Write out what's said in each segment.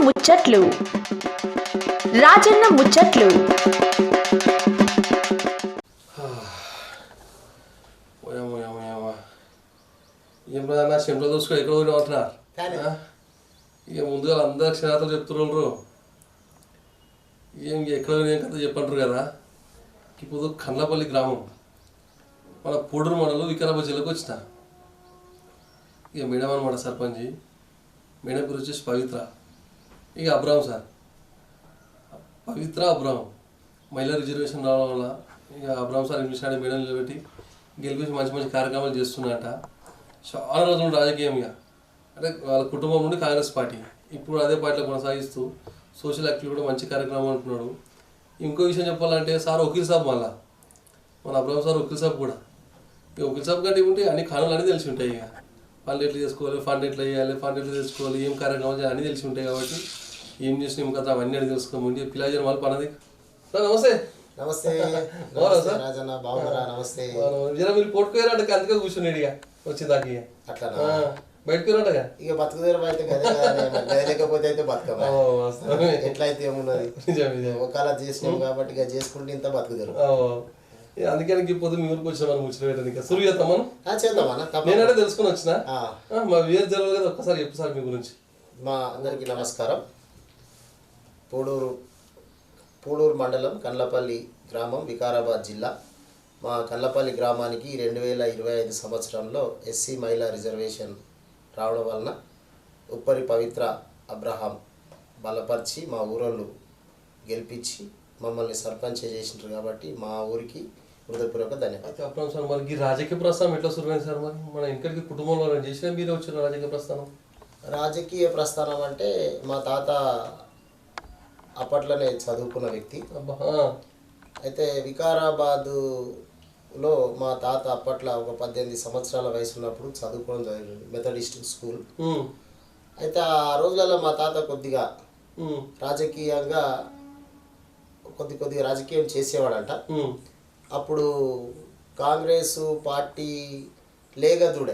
ముచ్చట్లు రాజన్న ముచ్చట్లు. ఏం నా చెంపలు దోసుకో ఎక్కడ పోయినా ఉంటున్నారు ఇక ముందుగా అందరు క్షణాతలు చెప్తున్నారు. ఏం ఎక్కడ ఏం కథ చెప్పంటారు కదా. ఇప్పుడు కన్నపల్లి గ్రామం మన పూడూరు మండలం వికారాబాద్ జిల్లాకు వచ్చిన. ఇక మేడం అనమాట సర్పంచ్. మేడం పేరు వచ్చేసి పవిత్ర. ఇక అబ్రాహం సార్, పవిత్ర అబ్రాహం మహిళా రిజర్వేషన్ రావడం వల్ల ఇక అబ్రాహం సార్ ఇంగ్లీష్ ఆడే మేడం నిలబెట్టి గెలిపించి మంచి మంచి కార్యక్రమాలు చేస్తున్నారట. చాలా రోజులు రాజకీయంగా అంటే వాళ్ళ కుటుంబం నుండి కాంగ్రెస్ పార్టీ, ఇప్పుడు అదే పార్టీలో కొనసాగిస్తూ సోషల్ యాక్టివ్ కూడా మంచి కార్యక్రమం అంటున్నాడు. ఇంకో విషయం చెప్పాలంటే సార్ వకీల్ సాబ్, మళ్ళా మన అబ్రాహం సార్ వకీల్ సాబ్ కూడా. ఇక వకీల్ సాబ్ కంటే ఉంటే అన్ని కానులు అన్నీ తెలిసి ఉంటాయి. ఇక ఫండ్ ఎట్లా చేసుకోవాలి, ఫండ్ ఎట్లా వేయాలి, ఫండ్ ఎట్లా తెచ్చుకోవాలి, ఏం కార్యక్రమాలు చేయాలి అన్నీ తెలిసి ఉంటాయి. కాబట్టి ఏం చేసిన ఏం కదా అవన్నీ అడిగి తెలుసుకోమండి. పిల్లలు వాళ్ళు పనది. నమస్తే. నమస్తే రాజన్న, బాగున్నారా? నమస్తే. మీరు కొట్టుకోయారంట, అందుకే కూర్చున్నాడు ఇక వచ్చిందాక. అట్లా బయటకు రాటగా ఇక బతుకుదేరు అయితే గదే లేకపోతే అయితే బతుకమా ఎట్లయితే ఏమున్నది. ఒకవేళ చేసినాం కాబట్టి ఇక చేసుకుంటే ఇంత బతుకుదేరు. అందుకే ఇప్పుడు మీ ఊరికి వచ్చిన మనం ముచ్చట పెట్టడానికి సురు చేద్దామని చేద్దామన్నా. నేనంటే తెలుసుకుని వచ్చిన మా వేరు జరగదు కదా. ఒక్కసారి చెప్పు సార్ మీ గురించి. మా అందరికీ నమస్కారం. పూడూరు మండలం కన్లపల్లి గ్రామం, వికారాబాద్ జిల్లా. మా కన్లపల్లి గ్రామానికి 2025 సంవత్సరంలో ఎస్సీ మహిళా రిజర్వేషన్ రావడం వలన ఉప్పరి పవిత్ర అబ్రహాం బలపరిచి మా ఊరోళ్ళు గెలిపించి మమ్మల్ని సర్పంచ్ చేసినారు. కాబట్టి మా ఊరికి హృదయపూర్వక ధన్యవాదాలు. అప్పుడు సార్ మరి రాజకీయ ప్రస్థానం ఎట్లా సురువైంది సార్? మరి మన ఇంటికి కుటుంబంలో చేసిన మీరే వచ్చిన రాజకీయ ప్రస్థానం? రాజకీయ ప్రస్థానం అంటే మా తాత అప్పట్లోనే చదువుకున్న వ్యక్తి. అయితే వికారాబాదులో మా తాత అప్పట్లో ఒక 18 సంవత్సరాల వయసు ఉన్నప్పుడు చదువుకోవడం జరిగింది, మెథడిస్ట్ స్కూల్. అయితే ఆ రోజులలో మా తాత కొద్దిగా రాజకీయంగా కొద్దిగా రాజకీయం చేసేవాడంట. అప్పుడు కాంగ్రెస్ పార్టీ లేగదూడ,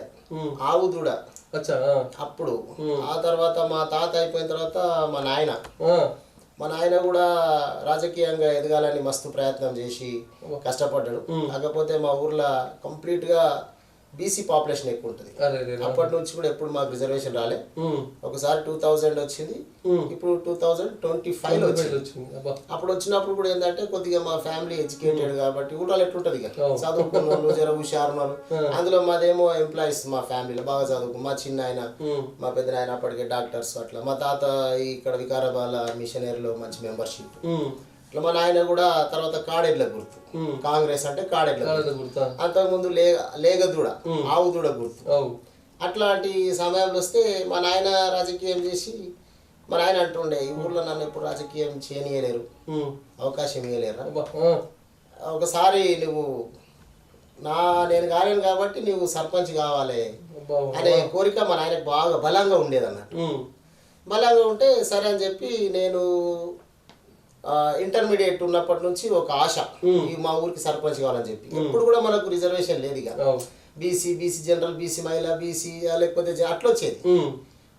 ఆవుదూడ అప్పుడు. ఆ తర్వాత మా తాత అయిపోయిన తర్వాత మా నాయన కూడా రాజకీయంగా ఎదగాలని మస్తు ప్రయత్నం చేసి కష్టపడ్డాడు. కాకపోతే మా ఊర్లో కంప్లీట్గా బీసీ పాపులేషన్ ఎక్కువ ఉంటుంది. అప్పటి నుంచి కూడా ఎప్పుడు మాకు రిజర్వేషన్ రాలే. ఒకసారి 2000 వచ్చింది, ఇప్పుడు 2025 వచ్చింది. అప్పుడు వచ్చినప్పుడు కూడా ఏంటంటే కొద్దిగా మా ఫ్యామిలీ ఎడ్యుకేటెడ్ కాబట్టి ఊళ్ళో ఎట్లుంటది ఇక చదువుకున్న వాళ్ళు జర హుషారున్నారు. అందులో మాదేమో ఎంప్లాయీస్, మా ఫ్యామిలీలో బాగా చదువుకు. మా చిన్న ఆయన, మా పెద్ద ఆయన అప్పటికే డాక్టర్స్. అట్లా మా తాత ఇక్కడ వికారాబాద్ మిషనరీలో మంచి మెంబర్షిప్. ఇట్లా మా నాయన కూడా తర్వాత కాడెడ్ల గుర్తు, కాంగ్రెస్ అంటే కాడెడ్ల గుర్తు. అంతకుముందు లేగదూడ, ఆవుదూడ గుర్తు. అట్లాంటి సమయంలో వస్తే మా నాయన రాజకీయం చేసి మా నాయన అంటుండే, ఈ ఊర్లో నన్ను ఎప్పుడు రాజకీయం చేయనియలేరు, అవకాశం ఇవ్వలేరు. ఒకసారి నువ్వు నేను కాలేను కాబట్టి నువ్వు సర్పంచ్ కావాలి అనే కోరిక మా నాయనకు బాగా బలంగా ఉండేది అన్నట్టు. బలంగా ఉంటే సరే అని చెప్పి నేను ఇంటర్మీడియట్ ఉన్నప్పటి నుంచి ఒక ఆశ, మా ఊరికి సర్పంచ్ కావాలని చెప్పి. ఇప్పుడు కూడా మనకు రిజర్వేషన్ లేదు ఇక, బీసీ జనరల్, బీసీ మహిళ, బీసీ లేకపోతే అట్లా వచ్చేది.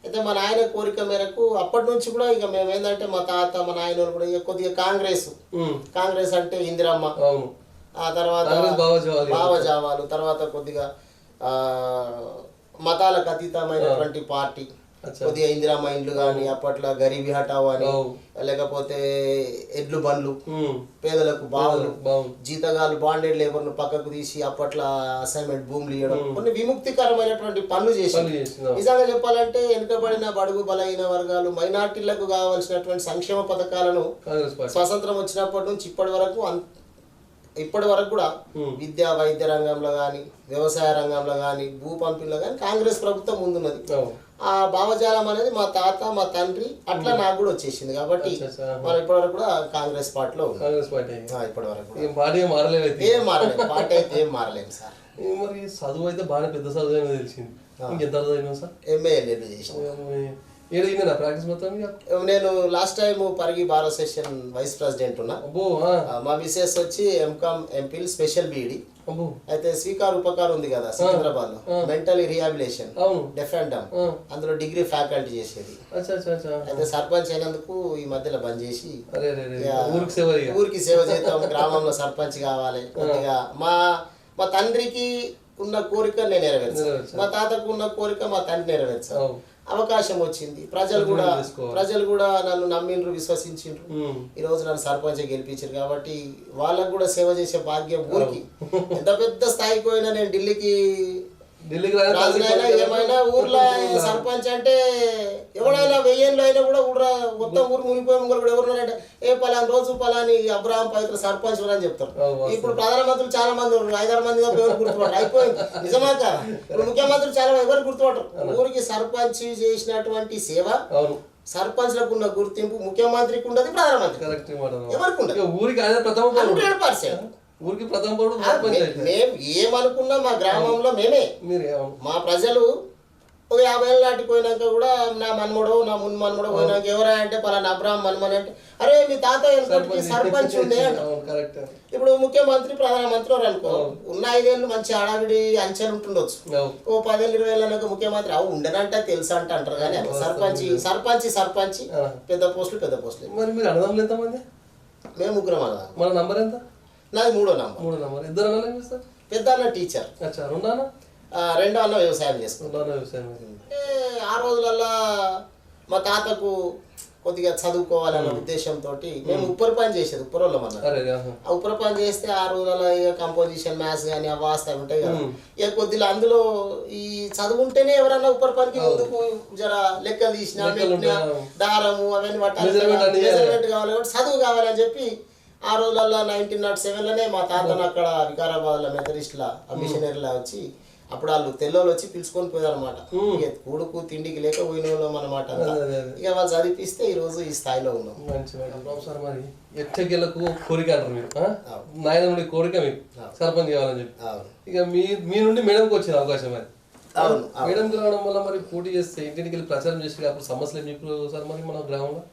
అయితే మా నాయన కోరిక మేరకు అప్పటి నుంచి కూడా ఇక మేము ఏంటంటే మా తాత మా నాయన కూడా ఇక కొద్దిగా కాంగ్రెస్ అంటే ఇందిరమ్మ, ఆ తర్వాత భావజావాలు, తర్వాత కొద్దిగా మతాలకు అతీతమైనటువంటి పార్టీ, కొద్దిగా ఇందిరామ్మ ఇండ్లు కానీ, అప్పట్లో గరీబీ హటావు అని, లేకపోతే ఎడ్లు బండ్లు, పేదలకు బావులు, జీతగాలు బాండెడ్ లేబర్ను పక్కకు తీసి అప్పట్లో అసైన్మెంట్ భూములు ఇవ్వడం, కొన్ని విముక్తికరమైనటువంటి పనులు చేసి. నిజంగా చెప్పాలంటే వెనుకబడిన బడుగు బలహీన వర్గాలు, మైనార్టీలకు కావాల్సినటువంటి సంక్షేమ పథకాలను స్వతంత్రం వచ్చినప్పటి నుంచి ఇప్పటి వరకు కూడా విద్యా వైద్య రంగంలో కానీ, వ్యవసాయ రంగంలో కానీ, భూ పంపిణీలో కానీ కాంగ్రెస్ ప్రభుత్వం ముందున్నది. ఆ భావజాలం అనేది మా తాత మా తండ్రి అట్లా నాకు కూడా వచ్చేసింది. కాబట్టి మనం ఇప్పటివరకు కూడా కాంగ్రెస్ పార్టీలో ఇప్పటి వరకు ఏం మారలేదు, పార్టీ అయితే ఏం మారలేదు సార్. మరి చదువు అయితే బాగా పెద్ద చదువు అయినా తెలిసింది. ఎంత చదువు సార్? MA చేసిన. ఏడిగినా ప్రాక్టీస్ మొత్తం ఇక? నేను last time Parigi bar association vice president ఉన్నా. అబ్బో మా మిసెస్ వచ్చి ఎంకామ్ ఎంపీల్ స్పెషల్ బీఈడి. అబ్బో అయితే స్వీకార్ ఉపకార్ ఉంది కదా సికింద్రాబాద్ లో, మెంటల్ రిహాబిలేషన్ అవును డెఫ్ అండ్ డమ్, అందులో డిగ్రీ ఫ్యాకల్టీ చేసేది. అచ్చా అచ్చా అచ్చా. అయితే సర్పంచ్ అయినందుకు ఈ మధ్యలో బంద్ చేసి అరే అరే అరే. ఊరికి సేవ ఇక. ఊరికి సేవ చేద్దాం, గ్రామంలో సర్పంచ్ కావాలి. కొద్దిగా మా మా తండ్రికి ఉన్న కోరిక నేను నెరవేర్చాను, మా తాతకు ఉన్న కోరిక మా తండ్రి నెరవేర్చాను. అవకాశం వచ్చింది, ప్రజలు కూడా నన్ను నమ్మిండ్రు, విశ్వసించిండ్రు. ఈ రోజు నన్ను సర్పంచ్ గెలిపించారు కాబట్టి వాళ్ళకు కూడా సేవ చేసే భాగ్యం ఊరికి. ఎంత పెద్ద స్థాయికి పోయినా నేను ఢిల్లీకి రాజునైనా ఏమైనా ఊర్లో సర్పంచ్ అంటే ఎవడైనా 1000 ఏళ్ళు అయినా కూడా ఊర మొత్తం ఊరు మునిపోయి ముంగలు కూడా ఎవరున్నారంటే పలాని రోజు పలాని అబ్రహాం పవిత్ర సర్పంచ్ అని చెప్తారు. ఇప్పుడు ప్రధానమంత్రులు చాలా మంది ఉన్నారు, 5-6 మంది ఎవరు గుర్తుపడరు, అయిపోయింది. నిజమా కాదా? ఇప్పుడు ముఖ్యమంత్రులు చాలా ఎవరు గుర్తుపడరు. ఊరికి సర్పంచ్ చేసినటువంటి సేవ, సర్పంచ్లకు ఉన్న గుర్తింపు ముఖ్యమంత్రికి ఉండదు, ప్రధానమంత్రి ఎవరికి ఉండదు. ఊరికి 100%. ఊరికి ప్రథమ మేము ఏమనుకున్నా మా గ్రామంలో మేమే, మా ప్రజలు ఒక 50 ఏళ్ళ నాటికి పోయినాక కూడా నా మన్మడో నా మున్ మన్మడో పోయినాక ఎవరా అంటే పలానా అబ్రాహ్మ మన్మని అంటే అరే మీ తాత సర్పంచ్ ఉండే అంట. ఇప్పుడు ముఖ్యమంత్రి ప్రధానమంత్రి అనుకో ఉన్న 5 ఏళ్ళు మంచి ఆడావిడి అంచెలు ఉంటుండొచ్చు, ఓ 10 ఏళ్ళు 20 ఏళ్ళ ముఖ్యమంత్రి అవు ఉండనంటే తెలుసా అంటే అంటారు. కానీ సర్పంచ్ పెద్ద పోస్టులు. మరి మీరు అన్నదమ్ములు ఎంతమంది? మేము 3 అన్నదమ్ములు. మన నంబర్ ఎంత? నాది 3వ నంబర్. ఇద్దరు అన్నలు ఏం చేస్తారు? పెద్ద అన్న టీచర్, రెండో అన్న వ్యవసాయం చేసుకుంటాం. ఆ రోజులల్లో మా తాతకు కొద్దిగా చదువుకోవాలన్న ఉద్దేశంతో మేము ఉప్పరి పని చేసేది, ఉప్పరోళ్ళం అన్న. ఆ ఉప్పరి పని చేస్తే ఆ రోజులలో ఇక కంపోజిషన్, మ్యాథ్స్ కానీ అవి వాస్తవం ఉంటాయి కదా. ఇక కొద్దిగా అందులో ఈ చదువుంటేనే ఎవరన్నా ఉప్పరి పనికి ముందుకు జర లెక్కలు తీసిన దారము అవన్నీ మెజర్మెంట్ కావాలి, చదువు కావాలని చెప్పి ఆ రోజులలో 1907లోనే మా తాతను అక్కడ వికారాబాద్లో మెథడిస్ట్లా మిషనరీలా వచ్చి అప్పుడు వాళ్ళు తెల్లోళ్ళు వచ్చి పిలుచుకొని పోయారు అనమాట. కూడుకు తిండికి లేక పోయిన వాళ్ళం అనమాట. ఇక వాళ్ళు చదివిపిస్తే ఈ రోజు ఈ స్థాయిలో ఉన్నాం. మరి ఎట్టకెళ్ళకు కోరిక అంటారు మీరు, నాయన నుండి కోరిక మీకు సర్పంచ్ కావాలని చెప్పి. ఇక మీ నుండి మేడంకి వచ్చిన అవకాశం మరి. మేడంకి రావడం వల్ల మరి పోటీ చేస్తే ఇంటికి వెళ్ళి ప్రచారం చేసి అప్పుడు సమస్యలు ఏం చెప్పారు సార్ మరి మన గ్రామంలో?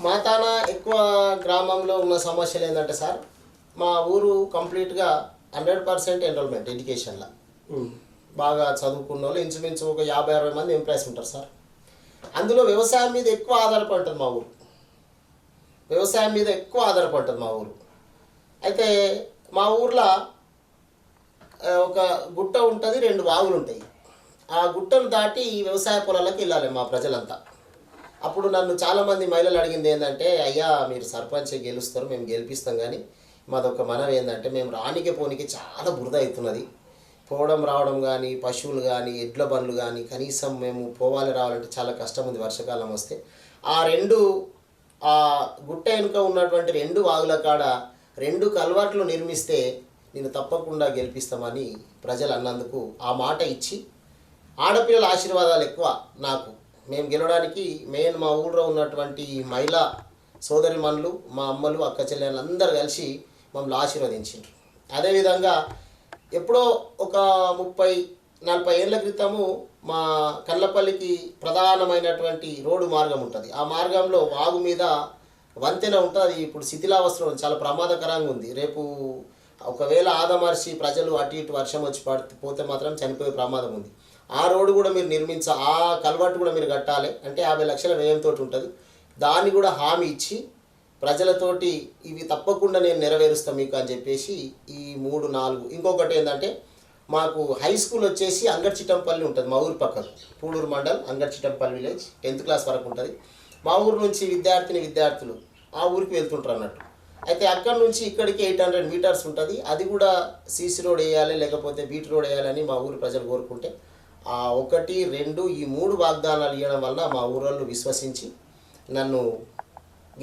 మా తాన ఎక్కువ గ్రామంలో ఉన్న సమస్యలు ఏంటంటే సార్, మా ఊరు కంప్లీట్గా 100% ఎన్రోల్మెంట్ ఎడ్యుకేషన్లో. బాగా చదువుకున్న వాళ్ళు ఇంచుమించు ఒక 50-60 మంది ఎంప్లాయీస్ ఉంటారు సార్. అందులో వ్యవసాయం మీద ఎక్కువ ఆధారపడుతుంది మా ఊరు. అయితే మా ఊర్లో ఒక గుట్ట ఉంటుంది, 2 వాగులు ఉంటాయి. ఆ గుట్టను దాటి ఈ వ్యవసాయ పొలాలకు వెళ్ళాలి మా ప్రజలంతా. అప్పుడు నన్ను చాలామంది మహిళలు అడిగింది ఏంటంటే, అయ్యా మీరు సర్పంచ్ గెలుస్తారు, మేము గెలిపిస్తాం, కానీ మాదొక మనవి ఏంటంటే మేము రానికి పోనీకి చాలా బురద అవుతున్నది. పోవడం రావడం కానీ, పశువులు కానీ, ఎడ్ల బండ్లు కానీ కనీసం మేము పోవాలి రావాలంటే చాలా కష్టం ఉంది వర్షాకాలం వస్తే. ఆ గుట్ట వెనుక ఉన్నటువంటి 2 వాగుల కాడ 2 కల్వర్ట్లు నిర్మిస్తే నేను తప్పకుండా గెలిపిస్తామని ప్రజలు అన్నందుకు ఆ మాట ఇచ్చి, ఆడపిల్లల ఆశీర్వాదాలు ఎక్కువ నాకు. మేము గెలవడానికి మెయిన్ మా ఊళ్ళో ఉన్నటువంటి మహిళా సోదరిమణులు, మా అమ్మలు, అక్క చెల్లెళ్ళు అందరూ కలిసి మమ్మల్ని ఆశీర్వదించారు. అదేవిధంగా ఎప్పుడో ఒక 30-40 ఏళ్ళ క్రితము మా కల్లపల్లికి ప్రధానమైనటువంటి రోడ్డు మార్గం ఉంటుంది. ఆ మార్గంలో వాగు మీద వంతెన ఉంటుంది. అది ఇప్పుడు శిథిలావస్థలో చాలా ప్రమాదకరంగా ఉంది. రేపు ఒకవేళ ఆదమర్చి ప్రజలు అటు ఇటు వర్షం వచ్చి పోతే మాత్రం చనిపోయే ప్రమాదం ఉంది. ఆ రోడ్డు కూడా మీరు ఆ కల్వర్ట్ కూడా మీరు కట్టాలి అంటే 50 లక్షల వ్యయంతో ఉంటుంది. దాన్ని కూడా హామీ ఇచ్చి ప్రజలతోటి ఇవి తప్పకుండా నేను నెరవేరుస్తాను మీకు అని చెప్పేసి ఈ 3-4. ఇంకొకటి ఏంటంటే మాకు హై స్కూల్ వచ్చేసి అంగర్చిటంపల్లి ఉంటుంది మా ఊరి పక్కన, Pudur mandal Angarchitampalli village, 10th class వరకు ఉంటుంది. మా ఊరు నుంచి విద్యార్థులు ఆ ఊరికి వెళ్తుంటారు అన్నట్టు. అయితే అక్కడి నుంచి ఇక్కడికి 800 మీటర్స్ ఉంటుంది. అది కూడా సీసీ రోడ్ వేయాలి, లేకపోతే బీట్ రోడ్ వేయాలని మా ఊరి ప్రజలు కోరుకుంటే ఆ 1, 2 ఈ 3 వాగ్దానాలు ఇవ్వడం వల్ల మా ఊరోళ్ళు విశ్వసించి నన్ను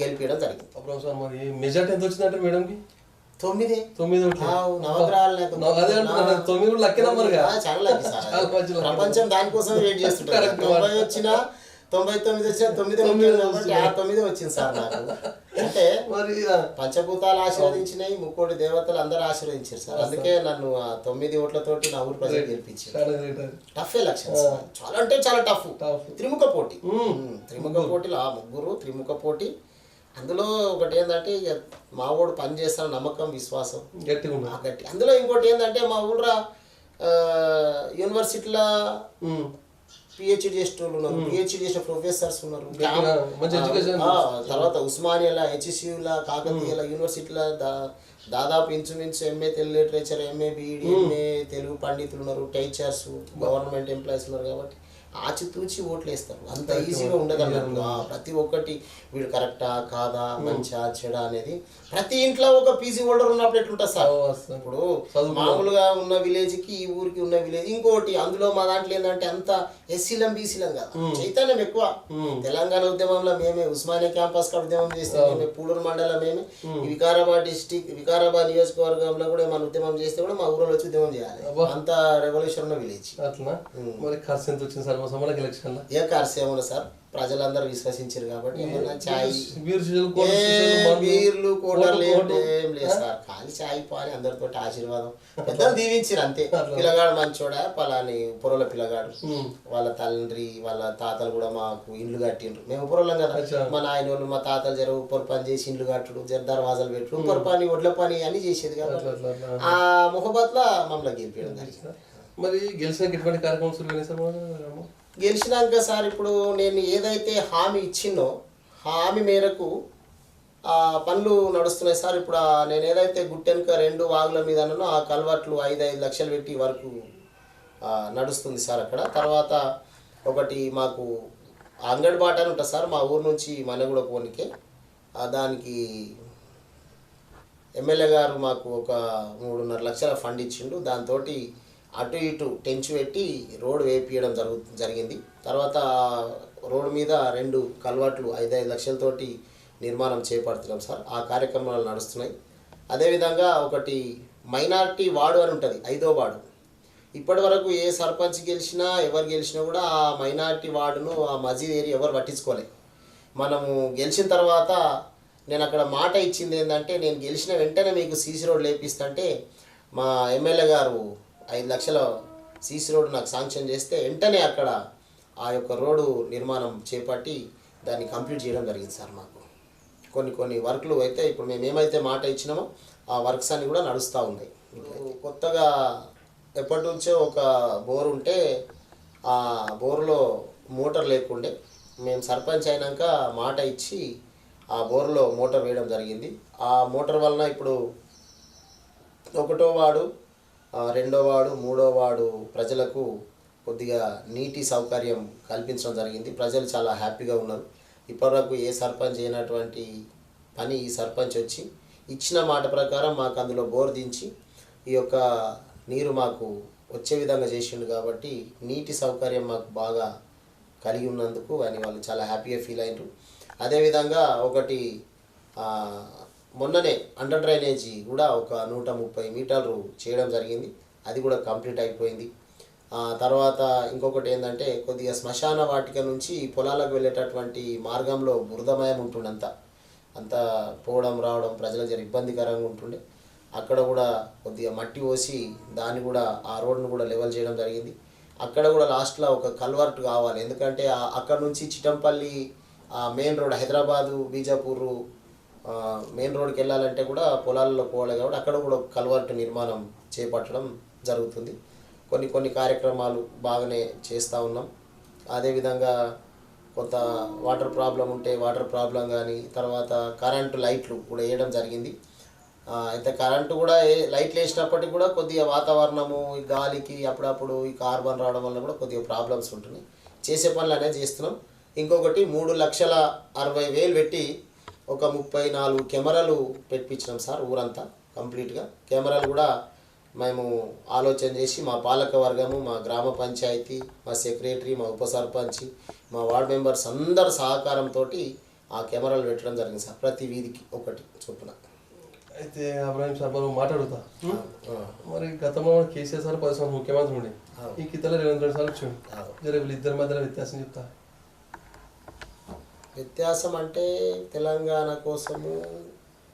గెలిపించడం జరిగింది. అప్పుడు సార్ మరి మెజార్టీ ఎంత వచ్చిందంటే మేడంకి? 9 నవగ్రహాలు చాలా లక్కీ సార్. ప్రపంచం దానికోసం వెయిట్ చేస్తుంటారు. 90 వచ్చినా 99 వచ్చిన 9 ముఖ్యం కాబట్టి ఆ 9 వచ్చింది సార్ నాకు. అంటే మరి పంచభూతాలు ఆశీర్వదించినాయి, ముక్కోటి దేవతలు అందరూ ఆశీర్వదించారు సార్. అందుకే నన్ను ఆ 9 ఓట్లతోటి నా ఊరు ప్రజలు గెలిపించారు. టఫ్ ఎలక్షన్ సార్, చాలా అంటే చాలా టఫ్. త్రిముఖ పోటీ, త్రిముఖ పోటీలో ఆ ముగ్గురు త్రిముఖ పోటీ. అందులో ఒకటి ఏంటంటే ఇక మా ఊడు పని చేస్తాను నమ్మకం విశ్వాసం గట్టి. అందులో ఇంకోటి ఏంటంటే మా ఊళ్ళో యూనివర్సిటీలో పిహెచ్డి చేసిన వాళ్ళు ఉన్నారు, పిహెచ్డి చేసిన ప్రొఫెసర్స్ ఉన్నారు. తర్వాత ఉస్మానియాల, హెచ్సియుల, కాకతీయుల యూనివర్సిటీల దాదాపు ఇంచుమించు MA Telugu literature, MA BEd, MA Telugu పండితులు ఉన్నారు, టీచర్స్, గవర్నమెంట్ ఎంప్లాయీస్ ఉన్నారు. కాబట్టి ఆచితూచి ఓట్లు వేస్తారు. అంత ఈజీగా ఉండదు అన్నట్టు. ప్రతి ఒక్కటి వీడు కరెక్టా కాదా, మంచా చెడా అనేది ప్రతి ఇంట్లో ఒక పీసీ హోల్డర్ ఉన్నప్పుడు ఎట్లుంటుంది సార్. ఇప్పుడు మామూలుగా ఉన్న విలేజ్కి ఈ ఊరికి ఉన్న విలేజ్ ఇంకోటి. అందులో మా దాంట్లో ఏంటంటే అంత ఎస్సీలం బీసీలం కదా, చైతన్యం ఎక్కువ. తెలంగాణ ఉద్యమంలో మేమే, ఉస్మానియా క్యాంపస్ కాడ ఉద్యమం చేస్తే మేమే, పూడూరు మండలం మేమే, వికారాబాద్ డిస్టిక్ వికారాబాద్ నియోజకవర్గంలో కూడా మన ఉద్యమం చేస్తే కూడా మా ఊరిలో వచ్చి ఉద్యమం చేయాలి. అంత రెవల్యూషన్ ఉన్న విలేజ్. అట్లా మరి ఖర్చు ఎంత వచ్చింది సార్ ఎలక్షన్? ఏ కార్సేమో సార్, ప్రజలందరూ విశ్వసించారు కాబట్టి ఏమన్నా చాయ్ బీర్లు కోటర్లు ఏం లేదు సార్. ఖాళీ చాయ్ పాని అందరితో ఆశీర్వాదం పెద్దలు దీవించారు అంతే. పిల్లగాడు మంచోడా, పలాని పొరల పిల్లగాడు, వాళ్ళ తండ్రి వాళ్ళ తాతలు కూడా మాకు ఇండ్లు కట్టిండ్రు. మేము పొరలం కదా, మా నాయన వాళ్ళు మా తాతలు జర ఉప్పర్ పని చేసి ఇండ్లు కట్టుడు, జర దర్వాజాలు పెట్టుడు, ఉప్పర్ పని ఒడ్ల పని అని చేసేది కాబట్టి ఆ మొహబత్లా మమ్మల్ని గెలిపేయడం జరిగింది. మరి గెలిచిన ఎటువంటి కార్యక్రమం గెలిచినాక సార్ ఇప్పుడు నేను ఏదైతే హామీ ఇచ్చిందో హామీ మేరకు పనులు నడుస్తున్నాయి సార్. ఇప్పుడు నేను ఏదైతే గుట్టెనక 2 వాగుల మీద అన్నానో ఆ కల్వర్ట్లు 5 లక్షలు పెట్టి వరకు నడుస్తుంది సార్ అక్కడ. తర్వాత ఒకటి మాకు అంగడి బాట అని ఉంటుంది సార్, మా ఊరు నుంచి మనగూడ పోనీకే. దానికి ఎమ్మెల్యే గారు మాకు ఒక 3.5 లక్షల ఫండ్ ఇచ్చిండు. దాంతో అటు ఇటు టెంచ్ పెట్టి రోడ్డు వేపియడం జరిగింది. తర్వాత రోడ్డు మీద 2 కల్వర్ట్లు 5 లక్షలతోటి నిర్మాణం చేపడుతున్నాం సార్. ఆ కార్యక్రమాలు నడుస్తున్నాయి. అదేవిధంగా ఒకటి మైనారిటీ వార్డు అని ఉంటుంది, 5వ వార్డు. ఇప్పటి వరకు ఏ సర్పంచ్ గెలిచినా ఎవరు గెలిచినా కూడా ఆ మైనారిటీ వార్డును, ఆ మసీద్ ఏరియా ఎవరు పట్టించుకోలేదు. మనము గెలిచిన తర్వాత నేను అక్కడ మాట ఇచ్చింది ఏంటంటే, నేను గెలిచిన వెంటనే మీకు సీసీ రోడ్ లేపిస్తుంటే మా ఎమ్మెల్యే గారు 5 లక్షల సీసీ రోడ్డు నాకు శాంక్షన్ చేస్తే వెంటనే అక్కడ ఆ యొక్క రోడ్డు నిర్మాణం చేపట్టి దాన్ని కంప్లీట్ చేయడం జరిగింది సార్. మాకు కొన్ని వర్క్లు అయితే ఇప్పుడు మేము ఏమైతే మాట ఇచ్చినామో ఆ వర్క్స్ అన్నీ కూడా నడుస్తూ ఉన్నాయి. కొత్తగా ఎప్పటి నుంచో ఒక బోర్ ఉంటే ఆ బోర్లో మోటార్ లేకుండే, మేము సర్పంచ్ అయినాక మాట ఇచ్చి ఆ బోర్లో మోటార్ వేయడం జరిగింది. ఆ మోటార్ వలన ఇప్పుడు 1వ వార్డు, 2వ వార్డు, 3వ వార్డు ప్రజలకు కొద్దిగా నీటి సౌకర్యం కల్పించడం జరిగింది. ప్రజలు చాలా హ్యాపీగా ఉన్నారు. ఇప్పటివరకు ఏ సర్పంచ్ అయినటువంటి పని ఈ సర్పంచ్ వచ్చి ఇచ్చిన మాట ప్రకారం మాకు అందులో బోర్ దించి ఈ యొక్క నీరు మాకు వచ్చే విధంగా చేసిండు. కాబట్టి నీటి సౌకర్యం మాకు బాగా కలిగి ఉన్నందుకు అని వాళ్ళు చాలా హ్యాపీగా ఫీల్ అయినారు. అదేవిధంగా ఒకటి మొన్ననే అండర్ డ్రైనేజీ కూడా ఒక 130 మీటర్లు చేయడం జరిగింది. అది కూడా కంప్లీట్ అయిపోయింది. తర్వాత ఇంకొకటి ఏంటంటే కొద్దిగా శ్మశాన వాటిక నుంచి పొలాలకు వెళ్ళేటటువంటి మార్గంలో బురదమయం ఉంటుండే, అంతా పోవడం రావడం ప్రజలకు జర ఇబ్బందికరంగా ఉంటుండే. అక్కడ కూడా కొద్దిగా మట్టి పోసి దాన్ని కూడా ఆ రోడ్ను కూడా లెవెల్ చేయడం జరిగింది. అక్కడ కూడా లాస్ట్లో ఒక కల్వర్ట్ కావాలి, ఎందుకంటే అక్కడ నుంచి Chitampalli main road, Hyderabad Bijapur main రోడ్కి వెళ్ళాలంటే కూడా పొలాల్లో పోవాలి కాబట్టి అక్కడ కూడా కల్వర్ట్ నిర్మాణం చేపట్టడం జరుగుతుంది. కొన్ని కార్యక్రమాలు బాగానే చేస్తూ ఉన్నాం. అదేవిధంగా కొంత వాటర్ ప్రాబ్లం ఉంటే వాటర్ ప్రాబ్లం కానీ, తర్వాత కరెంటు లైట్లు కూడా వేయడం జరిగింది. అయితే కరెంటు కూడా లైట్లు వేసినప్పటికీ కూడా కొద్దిగా వాతావరణము, ఈ గాలికి అప్పుడప్పుడు ఈ కార్బన్ రావడం వల్ల కూడా కొద్దిగా ప్రాబ్లమ్స్ ఉంటున్నాయి. చేసే పనులు అనేది చేస్తున్నాం. ఇంకొకటి 3,60,000 పెట్టి ఒక 34 కెమెరాలు పెట్టించినాం సార్ ఊరంతా కంప్లీట్గా. కెమెరాలు కూడా మేము ఆలోచన చేసి మా పాలక వర్గము, మా గ్రామ పంచాయతీ, మా సెక్రటరీ, మా ఉప సర్పంచ్, మా వార్డ్ మెంబర్స్ అందరు సహకారంతో ఆ కెమెరాలు పెట్టడం జరిగింది సార్. ప్రతి వీధికి ఒకటి చొప్పున. అయితే అబ్రాహిం సార్ మనం మాట్లాడుతా, మరి గతంలో కేసీఆర్ సార్ 10 సంవత్సరాలు ముఖ్యమంత్రి ఉండే, ఈ కింద రేవంత్ రెడ్డి సార్ వచ్చాడు. జర వీళ్ళిద్దరి మధ్యలో వ్యత్యాసం చెప్తా. వ్యత్యాసం అంటే తెలంగాణ కోసము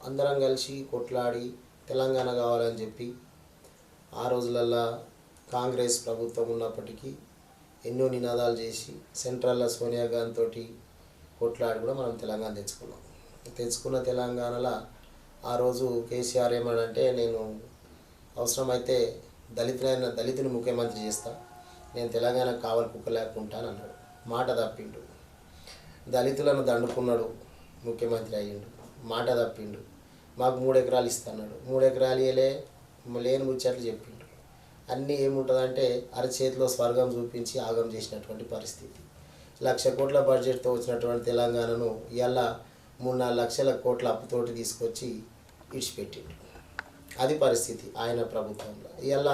అందరం కలిసి కొట్లాడి తెలంగాణ కావాలని చెప్పి ఆ రోజులల్లో కాంగ్రెస్ ప్రభుత్వం ఉన్నప్పటికీ ఎన్నో నినాదాలు చేసి సెంట్రల్లో సోనియా గాంధీ తోటి కొట్లాడి కూడా మనం తెలంగాణ తెచ్చుకున్న తెలంగాణలో ఆ రోజు కేసీఆర్ ఏమనంటే నేను అవసరమైతే దళితుని ముఖ్యమంత్రి చేస్తా, నేను తెలంగాణకు కావాలి కుక్క లేకుంటాను అన్నాడు. మాట తప్పిండు. దళితులను దండుకున్నాడు, ముఖ్యమంత్రి అయ్యిండు. మాట తప్పిండు. మాకు 3 ఎకరాలు ఇస్తున్నాడు. 3 ఎకరాలు ఇవ్వలే, లేని ముచ్చట్లు చెప్పిండు. అన్నీ ఏముంటుందంటే అరచేతిలో స్వర్గం చూపించి ఆగం చేసినటువంటి పరిస్థితి. 1,00,000 కోట్ల బడ్జెట్తో వచ్చినటువంటి తెలంగాణను ఇవాళ 3-4 లక్షల కోట్ల అప్పుతోటి తీసుకొచ్చి ఇడిచిపెట్టిండు. అది పరిస్థితి ఆయన ప్రభుత్వంలో. ఇవాళ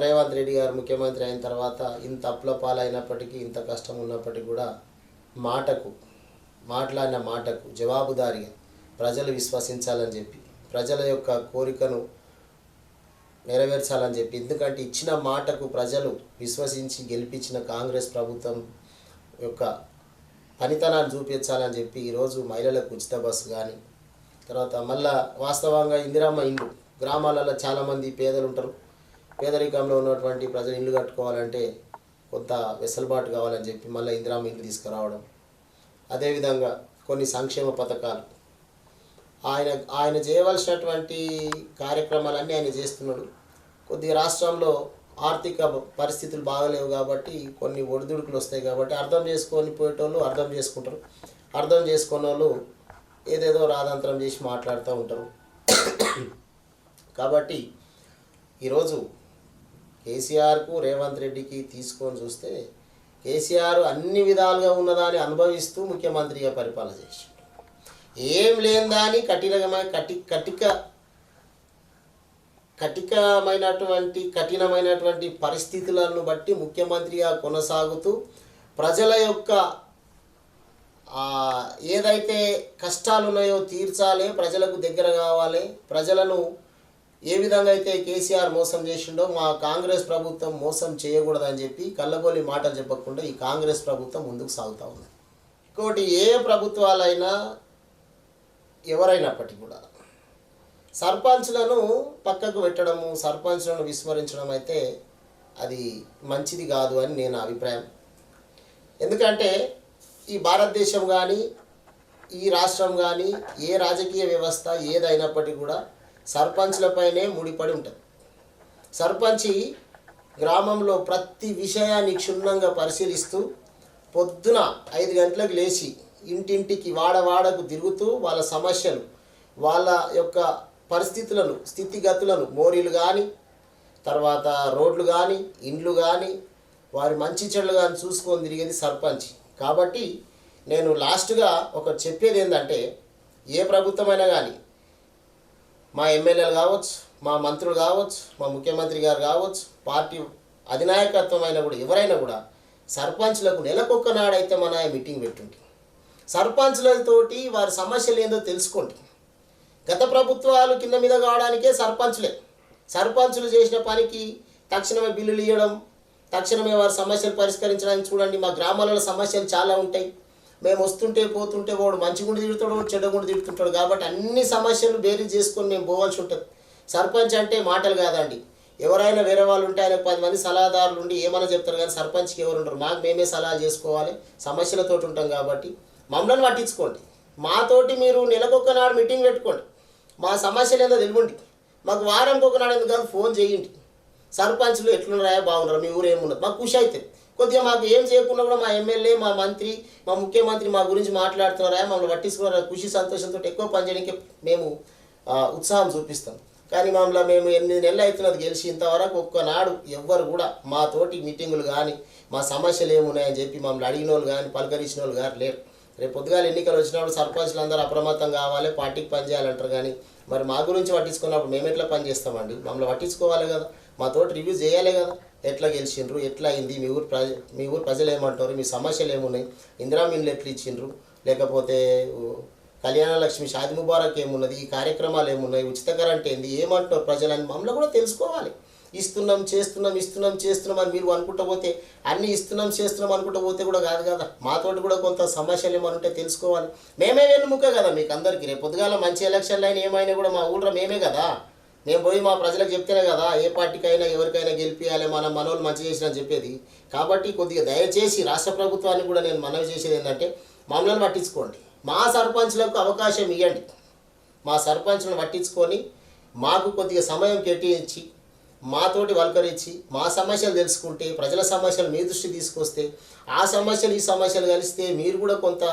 రేవంత్ రెడ్డి గారు ముఖ్యమంత్రి అయిన తర్వాత ఇంత అప్పుల పాలైనప్పటికీ, ఇంత కష్టం ఉన్నప్పటికీ కూడా మాట్లాడిన మాటకు జవాబుదారీగా ప్రజలు విశ్వసించాలని చెప్పి, ప్రజల యొక్క కోరికను నెరవేర్చాలని చెప్పి, ఎందుకంటే ఇచ్చిన మాటకు ప్రజలు విశ్వసించి గెలిపించిన కాంగ్రెస్ ప్రభుత్వం యొక్క పనితనాన్ని చూపించాలని చెప్పి ఈరోజు మహిళలకు ఉచిత బస్సు కానీ, తర్వాత మళ్ళా వాస్తవంగా ఇందిరమ్మ ఇండ్లు గ్రామాలలో చాలామంది పేదలు ఉంటారు. పేదరికంలో ఉన్నటువంటి ప్రజలు ఇల్లు కట్టుకోవాలంటే కొంత వెసులుబాటు కావాలని చెప్పి మళ్ళీ ఇందిరమ్మ ఇండ్లు తీసుకురావడం, అదేవిధంగా కొన్ని సంక్షేమ పథకాలు ఆయన చేయవలసినటువంటి కార్యక్రమాలన్నీ ఆయన చేస్తున్నాడు. కొద్దిగా రాష్ట్రంలో ఆర్థిక పరిస్థితులు బాగలేవు కాబట్టి కొన్ని ఒడిదుడుకులు వస్తాయి కాబట్టి అర్థం చేసుకొని పోయేటోళ్ళు అర్థం చేసుకుంటారు, అర్థం చేసుకున్న వాళ్ళు ఏదేదో రాదంతరం చేసి మాట్లాడుతూ ఉంటారు. కాబట్టి ఈరోజు కేసీఆర్కు రేవంత్ రెడ్డికి తీసుకొని చూస్తే కేసీఆర్ అన్ని విధాలుగా ఉన్నదాన్ని అనుభవిస్తూ ముఖ్యమంత్రిగా పరిపాలన చేసిండు. ఏం లేని దాన్ని కఠినమైనటువంటి పరిస్థితులను బట్టి ముఖ్యమంత్రిగా కొనసాగుతూ ప్రజల యొక్క ఏదైతే కష్టాలు ఉన్నాయో తీర్చాలి, ప్రజలకు దగ్గర కావాలి, ప్రజలను ఏ విధంగా అయితే కేసీఆర్ మోసం చేసిండో మా కాంగ్రెస్ ప్రభుత్వం మోసం చేయకూడదని చెప్పి కళ్ళబొల్లి మాటలు చెప్పకుండా ఈ కాంగ్రెస్ ప్రభుత్వం ముందుకు సాగుతూ ఉంది. ఇంకోటి ఏ ప్రభుత్వాలైనా ఎవరైనప్పటికీ కూడా సర్పంచ్లను పక్కకు పెట్టడము, సర్పంచ్లను విస్మరించడం అయితే అది మంచిది కాదు అని నేను అభిప్రాయం. ఎందుకంటే ఈ భారతదేశం కానీ ఈ రాష్ట్రం కానీ ఏ రాజకీయ వ్యవస్థ ఏదైనప్పటికీ కూడా సర్పంచ్లపైనే ముడిపడి ఉంటుంది. సర్పంచి గ్రామంలో ప్రతి విషయాన్ని క్షుణ్ణంగా పరిశీలిస్తూ పొద్దున 5 గంటలకు లేచి ఇంటింటికి వాడవాడకు తిరుగుతూ వాళ్ళ సమస్యలు, వాళ్ళ యొక్క పరిస్థితులను, స్థితిగతులను, మోరీలు కానీ, తర్వాత రోడ్లు కానీ, ఇండ్లు కానీ, వారి మంచి చెడులు కానీ చూసుకొని తిరిగేది సర్పంచ్. కాబట్టి నేను లాస్ట్గా చెప్పేది ఏంటంటే ఏ ప్రభుత్వమైనా కానీ మా ఎమ్మెల్యేలు కావచ్చు, మా మంత్రులు కావచ్చు, మా ముఖ్యమంత్రి గారు కావచ్చు, పార్టీ అధినాయకత్వం అయినా కూడా ఎవరైనా కూడా సర్పంచ్లకు నెలకొక్క నాడైతే మన మీటింగ్ పెట్టుంటే సర్పంచ్లతోటి వారి సమస్యలు ఏందో తెలుసుకోండి. గత ప్రభుత్వాలు కింద మీద కావడానికే సర్పంచులు చేసిన పనికి తక్షణమే బిల్లులు ఇవ్వడం, తక్షణమే వారి సమస్యలు పరిష్కరించడానికి చూడండి. మా గ్రామాలలో సమస్యలు చాలా ఉంటాయి. మేము వస్తుంటే పోతుంటే వాడు మంచిగుండి తిడుతాడు, చెడ్డగుండి తిడుతుంటాడు. కాబట్టి అన్ని సమస్యలు బేరీ చేసుకొని మేము పోవాల్సి ఉంటుంది. సర్పంచ్ అంటే మాటలు కాదండి. ఎవరైనా వేరే వాళ్ళు ఉంటే ఆయనకు 10 మంది సలహాదారులు ఉండి ఏమైనా చెప్తారు, కానీ సర్పంచ్కి ఎవరు ఉంటారు? మాకు మేమే సలహాలు చేసుకోవాలి, సమస్యలతోటి ఉంటాం. కాబట్టి మమ్మల్ని పట్టించుకోండి. మాతోటి మీరు నెలకొక్క నాడు మీటింగ్ పెట్టుకోండి, మా సమస్యలు ఏందో తెలియండి. మాకు వారానికి ఒకనాడు ఎందుకు కాదు ఫోన్ చేయండి. సర్పంచ్లు ఎట్లున్నారా, బాగున్నారు, మీ ఊరు ఏమున్నది, మాకు ఖుషి అవుతుంది. కొద్దిగా మాకు ఏం చేయకుండా కూడా మా ఎమ్మెల్యే, మా మంత్రి, మా ముఖ్యమంత్రి మా గురించి మాట్లాడుతున్నారా, మమ్మల్ని పట్టించుకున్నారా, ఖుషి సంతోషంతో ఎక్కువ పనిచేయడానికి మేము ఉత్సాహం చూపిస్తాం. కానీ మేము 8 నెలలు అవుతున్నది గెలిచి ఇంతవరకు ఒక్కనాడు ఎవ్వరు కూడా మాతోటి మీటింగులు కానీ మా సమస్యలు ఏమున్నాయని చెప్పి మమ్మల్ని అడిగిన వాళ్ళు కానీ పలకరించిన వాళ్ళు కానీ లేరు. రేపు పొద్దుగాల ఎన్నికలు వచ్చినప్పుడు సర్పంచ్లు అందరూ అప్రమత్తం కావాలి, పార్టీకి పనిచేయాలంటారు. కానీ మరి మా గురించి పట్టించుకున్నప్పుడు మేము ఎట్లా పని చేస్తామండి? మమ్మల్ని పట్టించుకోవాలి కదా, మాతోటి రివ్యూ చేయాలి కదా. ఎట్లా గెలిచిండ్రు, ఎట్లా అయింది, మీ ఊరు ప్రజలు ఏమంటారు, మీ సమస్యలు ఏమున్నాయి, ఇందిరామ ఇండ్లు ఎట్లా ఇచ్చిండ్రు, లేకపోతే కళ్యాణ లక్ష్మి, షాది ముబారక్ ఏమున్నది, ఈ కార్యక్రమాలు ఏమున్నాయి, ఉచిత కరెంట్ ఏంది, ఏమంటారు ప్రజలని మమ్మల్ని కూడా తెలుసుకోవాలి. ఇస్తున్నాం చేస్తున్నాం అని మీరు అనుకుంటూ పోతే అన్నీ ఇస్తున్నాం చేస్తున్నాం అనుకుంటూ పోతే కూడా కాదు కదా. మాతోటి కూడా కొంత సమస్యలు ఏమైనా ఉంటే తెలుసుకోవాలి. మేమే వెన్నుముక కదా మీకు అందరికీ. రేపు పొద్దుగాల మంచి ఎలక్షన్లు అయినా ఏమైనా కూడా మా ఊళ్ళో మేమే కదా. మేము పోయి మా ప్రజలకు చెప్తేనే కదా ఏ పార్టీకైనా ఎవరికైనా గెలిపియాలి, మనం మనోళ్ళు మంచి చేసిన చెప్పేది. కాబట్టి కొద్దిగా దయచేసి రాష్ట్ర ప్రభుత్వాన్ని కూడా నేను మనవి చేసేది ఏంటంటే మమ్మల్ని పట్టించుకోండి, మా సర్పంచ్లకు అవకాశం ఇవ్వండి. మా సర్పంచ్లను పట్టించుకొని మాకు కొద్దిగా సమయం కేటాయించి మాతోటి వల్కరించి మా సమస్యలు తెలుసుకుంటే, ప్రజల సమస్యలు మీ దృష్టి తీసుకొస్తే, ఆ సమస్యలు ఈ సమస్యలు కలిస్తే మీరు కూడా కొంత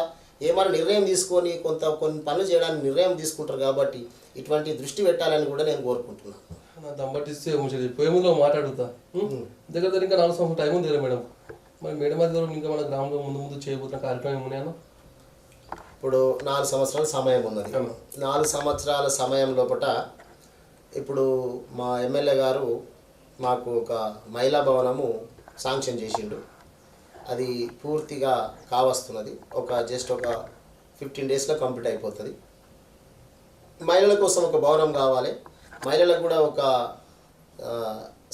ఏమైనా నిర్ణయం తీసుకొని కొన్ని పనులు చేయడానికి నిర్ణయం తీసుకుంటారు. కాబట్టి ఇటువంటి దృష్టి పెట్టాలని కూడా నేను కోరుకుంటున్నాను. దమ్మటిస్తే పోయే ముందు మాట్లాడుతా దగ్గర ఇంకా 4 సంవత్సరాల టైం ఉంది కదా మేడం. మరి మేడం అది ఇంకా మన గ్రామంలో ముందు చేయబోతున్న కార్యక్రమం ఏమున్నాయన్నా? ఇప్పుడు 4 సంవత్సరాల సమయం ఉన్నది. 4 సంవత్సరాల సమయం లోపల ఇప్పుడు మా ఎమ్మెల్యే గారు మాకు ఒక మహిళా భవనము శాంక్షన్ చేసిండు. అది పూర్తిగా కావస్తున్నది. జస్ట్ ఒక 15 డేస్లో కంప్లీట్ అయిపోతుంది. మహిళల కోసం ఒక భవనం కావాలి, మహిళలకు కూడా ఒక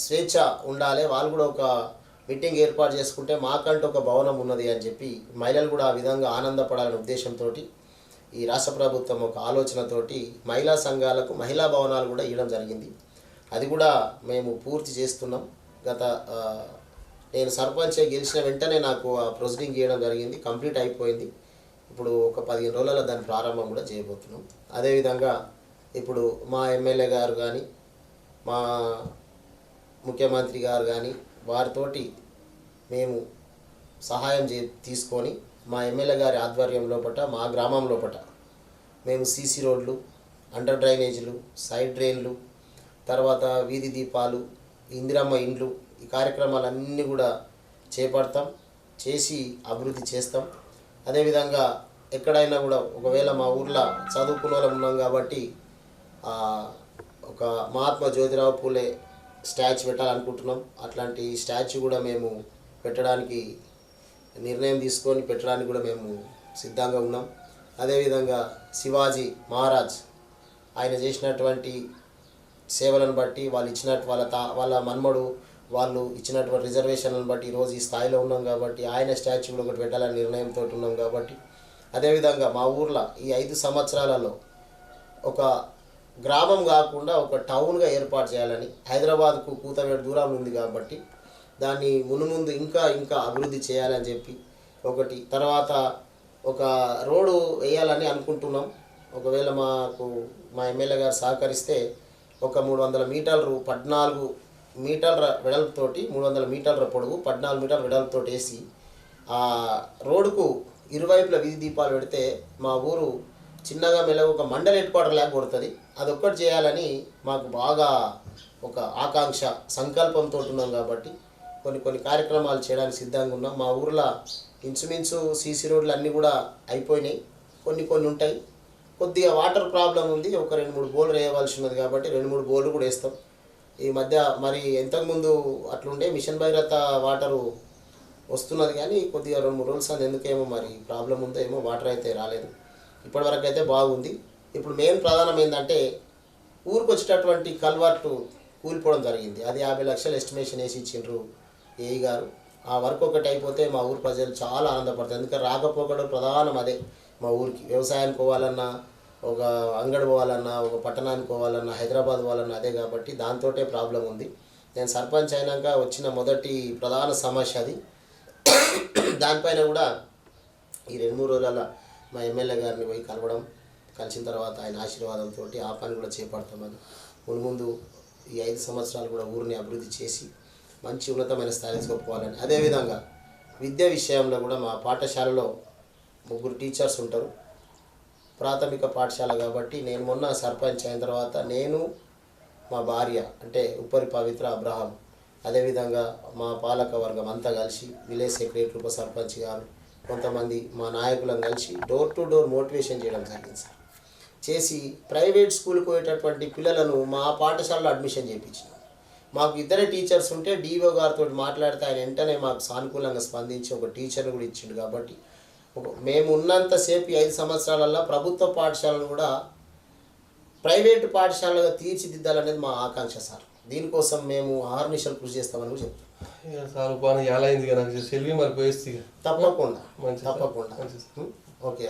స్వేచ్ఛ ఉండాలి, వాళ్ళు కూడా ఒక మీటింగ్ ఏర్పాటు చేసుకుంటే మాకంటూ ఒక భవనం ఉన్నది అని చెప్పి మహిళలు కూడా ఆ విధంగా ఆనందపడాలనే ఉద్దేశంతో ఈ రాష్ట్ర ప్రభుత్వం ఒక ఆలోచనతోటి మహిళా సంఘాలకు మహిళా భవనాలు కూడా ఇవ్వడం జరిగింది. అది కూడా మేము పూర్తి చేస్తున్నాం. నేను సర్పంచ్ గెలిచిన వెంటనే నాకు ఆ ప్రొసీడింగ్ చేయడం జరిగింది, కంప్లీట్ అయిపోయింది. ఇప్పుడు ఒక 15 రోజులలో దాని ప్రారంభం కూడా చేయబోతున్నాం. అదేవిధంగా ఇప్పుడు మా ఎమ్మెల్యే గారు కానీ మా ముఖ్యమంత్రి గారు కానీ వారితోటి మేము సహాయం తీసుకొని మా ఎమ్మెల్యే గారి ఆధ్వర్యం లోపల మా గ్రామం లోపల మేము సీసీ రోడ్లు, అండర్ డ్రైనేజీలు, సైడ్ డ్రైన్లు, తర్వాత వీధి దీపాలు, ఇందిరమ్మ ఇండ్లు, ఈ కార్యక్రమాలన్నీ కూడా చేపడతాం, చేసి అభివృద్ధి చేస్తాం. అదేవిధంగా ఎక్కడైనా కూడా ఒకవేళ మా ఊర్లో చదువుకున్న వాళ్ళం ఉన్నాం కాబట్టి ఒక మహాత్మా జ్యోతిరావు పూలే స్టాచ్యూ పెట్టాలనుకుంటున్నాం. అట్లాంటి స్టాచ్యూ కూడా మేము పెట్టడానికి నిర్ణయం తీసుకొని పెట్టడానికి కూడా మేము సిద్ధంగా ఉన్నాం. అదేవిధంగా శివాజీ మహారాజ్ ఆయన చేసినటువంటి సేవలను బట్టి వాళ్ళ మన్మడు వాళ్ళు ఇచ్చినటువంటి రిజర్వేషన్లను బట్టి ఈరోజు ఈ స్థాయిలో ఉన్నాం. కాబట్టి ఆయన స్టాచ్యూలో ఒకటి పెట్టాలని నిర్ణయంతో ఉన్నాం. కాబట్టి అదేవిధంగా మా ఊర్లో ఈ 5 సంవత్సరాలలో ఒక గ్రామం కాకుండా ఒక టౌన్గా ఏర్పాటు చేయాలని, హైదరాబాద్కు కూతవేడు దూరం ఉంది కాబట్టి దాన్ని ముందు ఇంకా అభివృద్ధి చేయాలని చెప్పి ఒకటి, తర్వాత ఒక రోడ్డు వేయాలని అనుకుంటున్నాం. ఒకవేళ మా ఎమ్మెల్యే గారు సహకరిస్తే ఒక 300 మీటర్లు 14 మీటర్ల వెడల్పుతోటి 300 మీటర్ల పొడవు 14 మీటర్ల వెడల్పుతోటి వేసి ఆ రోడ్డుకు ఇరువైపుల వీధి దీపాలు పెడితే మా ఊరు చిన్నగా మెల్లగా ఒక మండల హెడ్ క్వార్టర్ లాగా కొడుతుంది. అదొక్కటి చేయాలని మాకు బాగా ఒక ఆకాంక్ష సంకల్పంతో ఉన్నాం. కాబట్టి కొన్ని కార్యక్రమాలు చేయడానికి సిద్ధంగా ఉన్నాం. మా ఊర్లో ఇంచుమించు సీసీ రోడ్లు అన్నీ కూడా అయిపోయినాయి, కొన్ని ఉంటాయి. కొద్దిగా వాటర్ ప్రాబ్లం ఉంది, ఒక 2-3 బోర్లు వేయవలసి ఉన్నది. కాబట్టి 2-3 బోర్లు కూడా వేస్తాం. ఈ మధ్య మరి ఇంతకుముందు అట్లుండే మిషన్ భగీరథ వాటరు వస్తున్నది, కానీ కొద్దిగా 2-3 రోజులు ఎందుకేమో మరి ప్రాబ్లం ఉందో ఏమో వాటర్ అయితే రాలేదు. ఇప్పటివరకు అయితే బాగుంది. ఇప్పుడు మెయిన్ ప్రధానం ఏంటంటే ఊరికి వచ్చేటటువంటి కల్వర్టు కూలిపోవడం జరిగింది. అది 50 లక్షలు ఎస్టిమేషన్ వేసి ఇచ్చిండ్రు ఏఈ గారు. ఆ వర్క్ ఒకటి అయిపోతే మా ఊరు ప్రజలు చాలా ఆనందపడతారు. ఎందుకంటే రాకపోకడం ప్రధానం అదే. మా ఊరికి వ్యవసాయానికి పోవాలన్నా, ఒక అంగడి పోవాలన్నా, ఒక పట్టణానికి పోవాలన్నా, హైదరాబాద్ పోవాలన్నా అదే. కాబట్టి దాంతోటే ప్రాబ్లం ఉంది. నేను సర్పంచ్ అయినాక వచ్చిన మొదటి ప్రధాన సమస్య అది. దానిపైన కూడా ఈ 2-3 రోజుల మా ఎమ్మెల్యే గారిని పోయి కలిసిన తర్వాత ఆయన ఆశీర్వాదంతో ఆ పని కూడా చేపడతామని, ముందు ఈ 5 సంవత్సరాలు కూడా ఊరిని అభివృద్ధి చేసి మంచి ఉన్నతమైన స్థాయికి తీసుకుపోవాలని. అదేవిధంగా విద్య విషయంలో కూడా మా పాఠశాలలో 3 టీచర్స్ ఉంటారు, ప్రాథమిక పాఠశాల. కాబట్టి నేను మొన్న సర్పంచ్ అయిన తర్వాత నేను, మా భార్య అంటే ఉప్పరి పవిత్ర అబ్రహాం, అదేవిధంగా మా పాలక వర్గం అంతా కలిసి విలేజ్ సెక్రటరీ, ఉప సర్పంచ్ గారు, కొంతమంది మా నాయకులను కలిసి డోర్ టు డోర్ మోటివేషన్ చేయడం జరిగింది సార్. చేసి ప్రైవేట్ స్కూల్కి పోయేటటువంటి పిల్లలను మా పాఠశాలలో అడ్మిషన్ చేయించినాం. మాకు 2 టీచర్స్ ఉంటే డిఓ గారితో మాట్లాడితే ఆయన వెంటనే మాకు సానుకూలంగా స్పందించి ఒక టీచర్ని కూడా ఇచ్చిండు. కాబట్టి మేము ఉన్నంతసేపు 5 సంవత్సరాలలో ప్రభుత్వ పాఠశాలను కూడా ప్రైవేటు పాఠశాలగా తీర్చిదిద్దాలనేది మా ఆకాంక్ష సార్. దీనికోసం మేము ఆర్నిషలు కృషి చేస్తామని కూడా చెప్తాం. ఇక సార్ పాన ఎలా అయింది ఇక నాకు సెల్వి మరి పోయేస్తే ఇక తప్పకుండా మంచిది. తప్పకుండా మంచిది. ఓకే.